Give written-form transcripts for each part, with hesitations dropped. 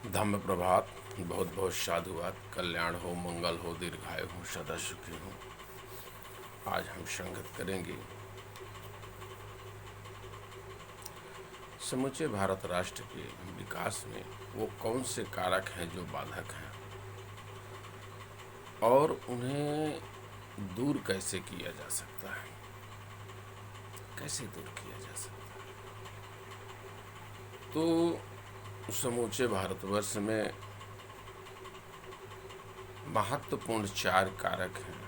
धम्म प्रभात। बहुत बहुत साधुवाद। कल्याण हो, मंगल हो, दीर्घायु हो, सदा सुखी हो। आज हम संगत करेंगे समूचे भारत राष्ट्र के विकास में वो कौन से कारक हैं जो बाधक हैं और उन्हें दूर कैसे किया जा सकता है। कैसे दूर किया जा सकता है। तो समूचे भारतवर्ष में महत्वपूर्ण 4 कारक हैं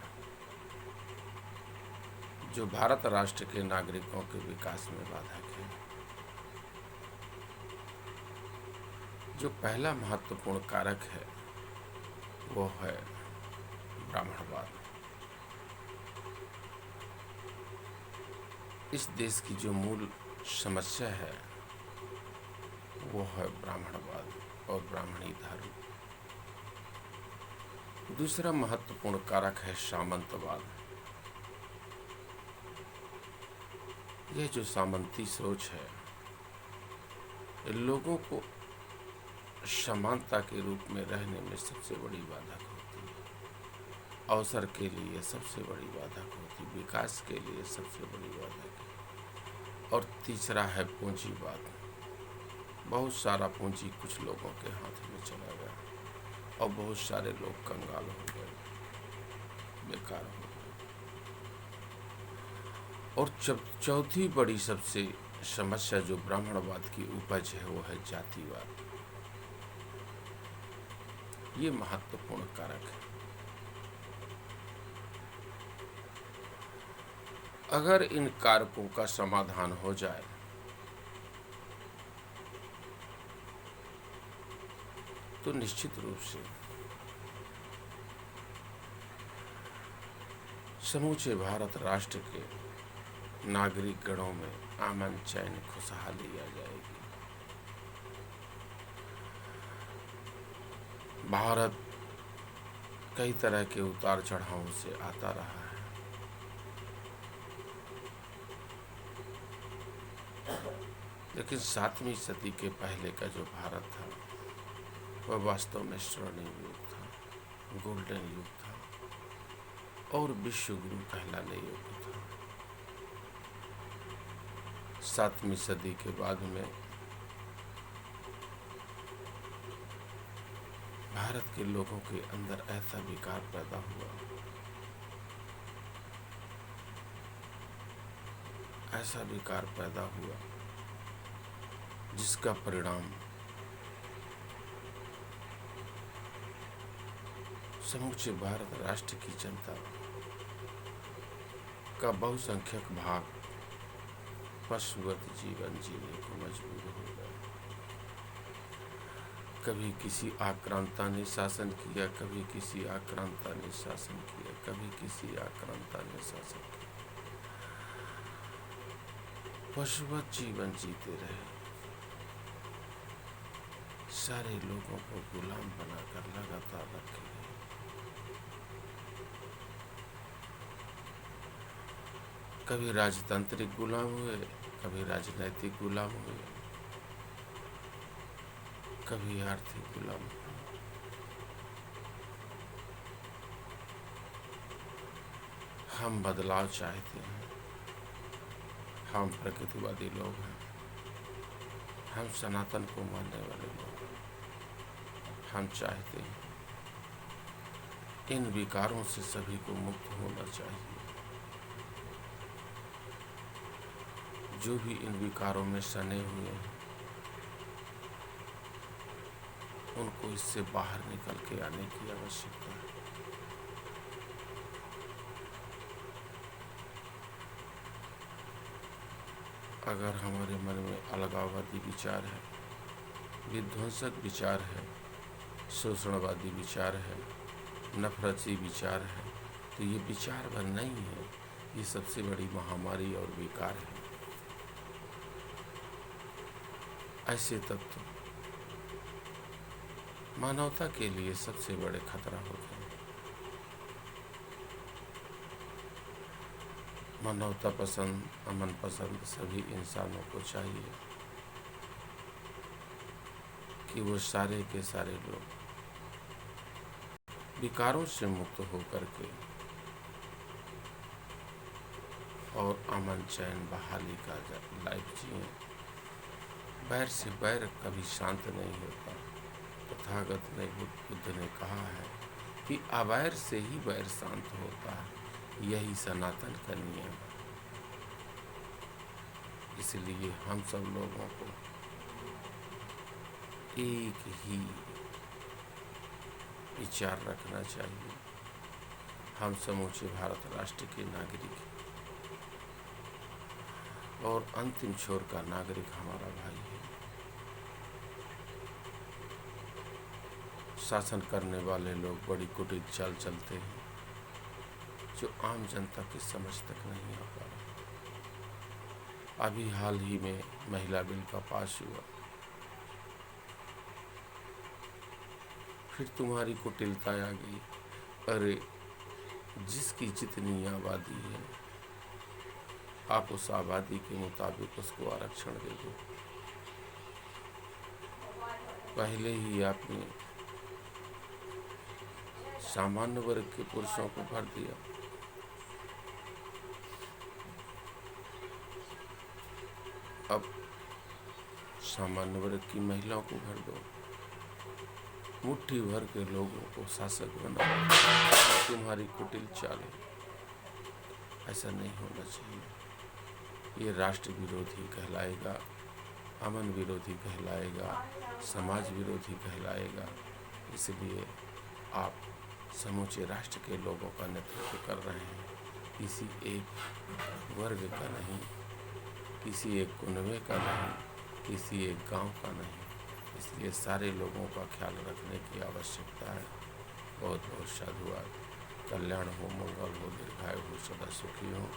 जो भारत राष्ट्र के नागरिकों के विकास में बाधक हैं। जो पहला महत्वपूर्ण कारक है वो है ब्राह्मणवाद। इस देश की जो मूल समस्या है वो है ब्राह्मणवाद और ब्राह्मणी धर्म। दूसरा महत्वपूर्ण कारक है सामंतवाद। यह जो सामंती सोच है ये लोगों को समानता के रूप में रहने में सबसे बड़ी बाधक होती है। अवसर के लिए सबसे बड़ी बाधक होती है, विकास के लिए सबसे बड़ी बाधक है। और तीसरा है पूंजीवाद। बहुत सारा पूंजी कुछ लोगों के हाथ में चला गया और बहुत सारे लोग कंगाल हो गए, बेकार हो गए। और चौथी बड़ी सबसे समस्या जो ब्राह्मणवाद की उपज है वो है जातिवाद। ये महत्वपूर्ण कारक है। अगर इन कारकों का समाधान हो जाए तो निश्चित रूप से समूचे भारत राष्ट्र के नागरिक गणों में अमन, चैन, खुशहाली आ जाएगी। भारत कई तरह के उतार चढ़ावों से आता रहा है, लेकिन 7वीं सदी के पहले का जो भारत था वह वास्तव में स्वर्णिम युग था, गोल्डन युग था और विश्व गुरु कहलाने योग्य था। 7वीं सदी के बाद में भारत के लोगों के अंदर ऐसा विकार पैदा हुआ, ऐसा विकार पैदा हुआ जिसका परिणाम समूचे भारत राष्ट्र की जनता का बहुसंख्यक भाग पशुवत जीवन जीने को मजबूर हो गए। कभी किसी आक्रांता ने शासन किया, कभी किसी आक्रांता ने शासन किया, कभी किसी आक्रांता ने शासन किया। पशुवत जीवन जीते रहे, सारे लोगों को गुलाम बनाकर लगातार रखे गए। कभी राजतांत्रिक गुलाम हुए, कभी राजनैतिक गुलाम हुए, कभी आर्थिक गुलाम हुए। हम बदलाव चाहते हैं, हम प्रकृतिवादी लोग हैं, हम सनातन को मानने वाले लोग हैं। हम चाहते हैं इन विकारों से सभी को मुक्त होना चाहिए। जो भी इन विकारों में सने हुए हैं उनको इससे बाहर निकल के आने की आवश्यकता है। अगर हमारे मन में अलगाववादी विचार है, विध्वंसक विचार है, शोषणवादी विचार है, नफरती विचार है, तो ये विचार भर नहीं है, ये सबसे बड़ी महामारी और विकार है। ऐसे तत्व मानवता के लिए सबसे बड़े खतरा होते हैं। मानवता पसंद, अमन पसंद सभी इंसानों को चाहिए कि वो सारे के सारे लोग विकारों से मुक्त होकर के और अमन चैन बहाली का लाइफ जिए। बैर से बैर कभी शांत नहीं होता। तथागत ने बुद्ध ने कहा है कि अवैर से ही बैर शांत होता है, यही सनातन का नियम है। इसलिए हम सब लोगों को एक ही विचार रखना चाहिए। हम समूचे भारत राष्ट्र के नागरिक और अंतिम छोर का नागरिक हमारा भाई है। शासन करने वाले लोग बड़ी कुटिल चाल चलते हैं जो आम जनता की समझ तक नहीं आ पा रहा। अभी हाल ही में महिला बिल का पास हुआ, फिर तुम्हारी कुटिलता आ गई। अरे जिसकी जितनी आबादी है आप उस आबादी के मुताबिक उसको आरक्षण दे दो। पहले ही आपने सामान्य वर्ग के पुरुषों को भर दिया, अब सामान्य वर्ग की महिलाओं को भर दो। मुट्ठी भर के लोगों को शासक बनाओ। तुम्हारी कुटिल चाल है। ऐसा नहीं होना चाहिए। ये राष्ट्र विरोधी कहलाएगा, अमन विरोधी कहलाएगा, समाज विरोधी कहलाएगा। इसलिए आप समूचे राष्ट्र के लोगों का नेतृत्व कर रहे हैं, किसी एक वर्ग का नहीं, किसी एक कुनबे का नहीं, किसी एक गांव का नहीं। इसलिए सारे लोगों का ख्याल रखने की आवश्यकता है। बहुत बहुत साधुवाद। कल्याण हो, मंगल हो, दीर्घायु हो, सदा सुखी हो।